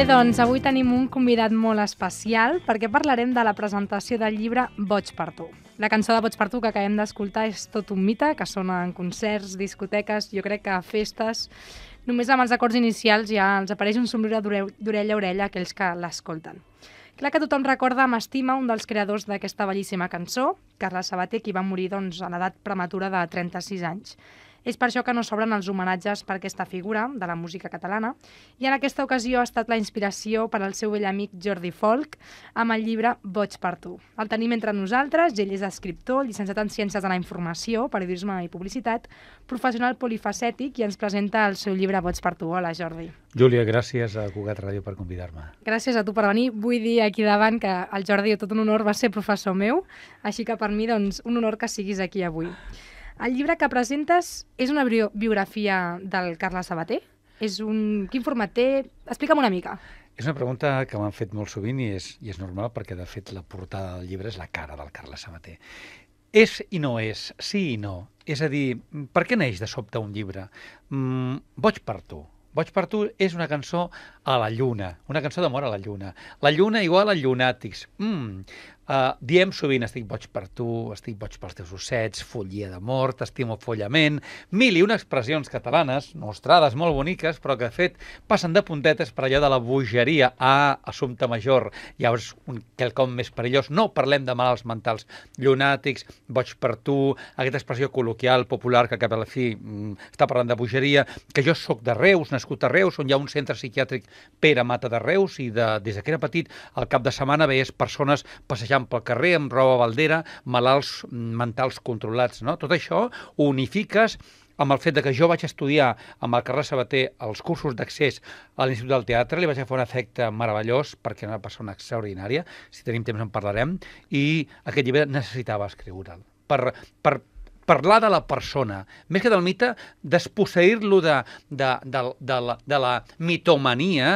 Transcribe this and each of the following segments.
Bé, doncs, avui tenim un convidat molt especial perquè parlarem de la presentació del llibre Boig per tu. La cançó de Boig per tu que acabem d'escoltar és tot un mite, que sona en concerts, discoteques, jo crec que a festes. Només amb els acords inicials ja els apareix un somriure d'orella a orella a aquells que l'escolten. Clar que tothom recorda amb estima un dels creadors d'aquesta bellíssima cançó, Carles Sabater, qui va morir a l'edat prematura de 36 anys. És per això que no s'obren els homenatges per aquesta figura de la música catalana i en aquesta ocasió ha estat la inspiració per al seu vell amic Jordi Folk amb el llibre Boig per tu. El tenim entre nosaltres, ell és escriptor, llicenciat en Ciències de la Informació, Periodisme i Publicitat, professional polifacètic i ens presenta el seu llibre Boig per tu. Hola, Jordi. Júlia, gràcies a Cugat Ràdio per convidar-me. Gràcies a tu per venir. Vull dir aquí davant que el Jordi, tot un honor, va ser professor meu, així que per mi, doncs, un honor que siguis aquí avui. El llibre que presentes és una biografia del Carles Sabater? Quin format té? Explica'm una mica. És una pregunta que m'han fet molt sovint i és normal perquè, de fet, la portada del llibre és la cara del Carles Sabater. És i no és, sí i no. És a dir, per què neix de sobte un llibre? Boig per tu. Boig per tu és una cançó a la lluna, una cançó d'amor a la lluna. La lluna igual a llunàtics. Diem sovint estic boig per tu, estic boig pels teus ossets, follia d'amor, t'estimo follament, mil i una expressions catalanes, nostrades molt boniques, però que de fet passen de puntetes per allò de la bogeria a assumpte major. Llavors, quelcom més perillós. No parlem de malalts mentals llunàtics, boig per tu, aquesta expressió col·loquial, popular, que cap a la fi està parlant de bogeria, que jo sóc de Reus, nascut a Reus, on hi ha un centre psiquiàtric Pere Mata de Reus, i des que era petit, al cap de setmana veies persones passejant pel carrer amb roba baldera, malalts mentals controlats, no? Tot això ho unifiques amb el fet que jo vaig estudiar amb el Carles Sabater els cursos d'accés a l'Institut del Teatre, li vaig fer un efecte meravellós perquè era una persona extraordinària, si tenim temps en parlarem, i aquest llibre necessitava escriure'l per parlar de la persona, més que del mite, desposseir-lo de la mitomania,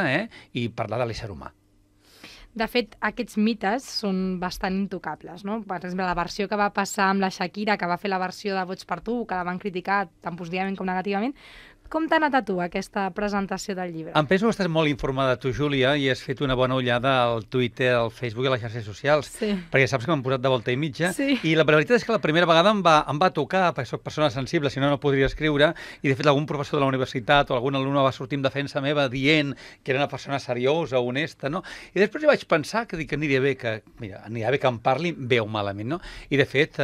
i parlar de l'ésser humà. De fet, aquests mites són bastant intocables, no? Per exemple, la versió que va passar amb la Shakira, que va fer la versió de Boig per tu, que la van criticar tant positivament com negativament. Com t'ha anat a tu aquesta presentació del llibre? Em penso que estàs molt informada tu, Júlia, i has fet una bona ullada al Twitter, al Facebook i a les xarxes socials, perquè saps que m'han posat de volta i mitja, i la veritat és que la primera vegada em va tocar, perquè soc persona sensible, si no, no podria escriure, i de fet algun professor de la universitat o algun alumne va sortir en defensa meva dient que era una persona seriosa, honesta, no? I després jo vaig pensar que aniria bé que em parli bé o malament, no? I de fet,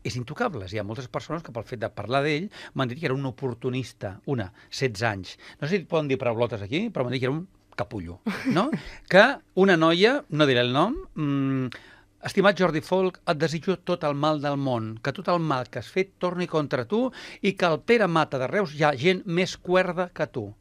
és intocable. Hi ha moltes persones que pel fet de parlar d'ell m'han dit que era un oportunista, 16 anys. No sé si et poden dir paraulotes aquí, però m'han dit que era un capullo, no? Que una noia, no diré el nom, estimat Jordi Folk, et desitjo tot el mal del món, que tot el mal que has fet torni contra tu i que al Pere Mata de Reus hi ha gent més cuerda que tu.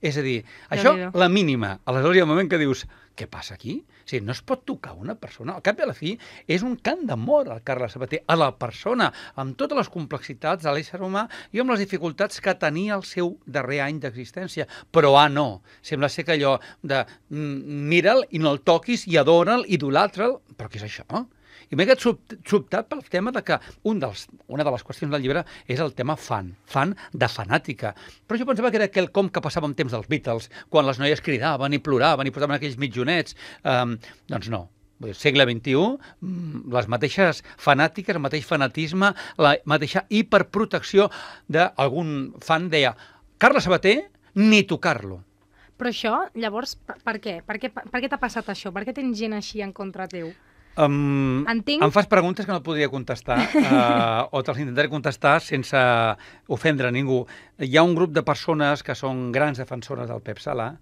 És a dir, això, la mínima. Aleshores hi ha un moment que dius, què passa aquí? O sigui, no es pot tocar una persona. Al cap i a la fi, és un cant d'amor al Carles Sabater, a la persona, amb totes les complexitats de l'ésser humà i amb les dificultats que tenia el seu darrer any d'existència. Però, no. Sembla ser que allò de mira'l i no el toquis i adora'l, idolatra'l. Però què és això? I m'he quedat sobtat pel tema de que una de les qüestions del llibre és el tema fan de fanàtica. Però jo pensava que era quelcom que passava en temps dels Beatles, quan les noies cridaven i ploraven i posaven aquells mitjonets. Doncs no. Segle XXI, les mateixes fanàtiques, el mateix fanatisme, la mateixa hiperprotecció d'algun fan deia Carles Sabater, ni tocar-lo. Però això, llavors, per què? Per què t'ha passat això? Per què tens gent així en contra teu? Em fas preguntes que no et podria contestar o te'ls intentaré contestar sense ofendre ningú. Hi ha un grup de persones que són grans defensores del Pep Sala,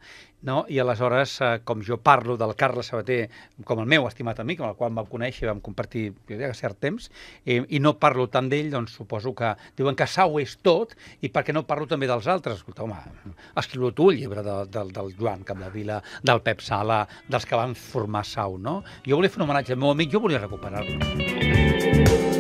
no? I aleshores, com jo parlo del Carles Sabater com el meu estimat amic, amb el qual em vam conèixer i vam compartir cert temps, i no parlo tant d'ell, doncs suposo que diuen que Sau és tot, i per què no parlo també dels altres? Escolta, home, escriu tu el llibre del Joan Capdevila, del Pep Sala, dels que van formar Sau, no? Jo volia fer un homenatge al meu amic, jo volia recuperar-lo.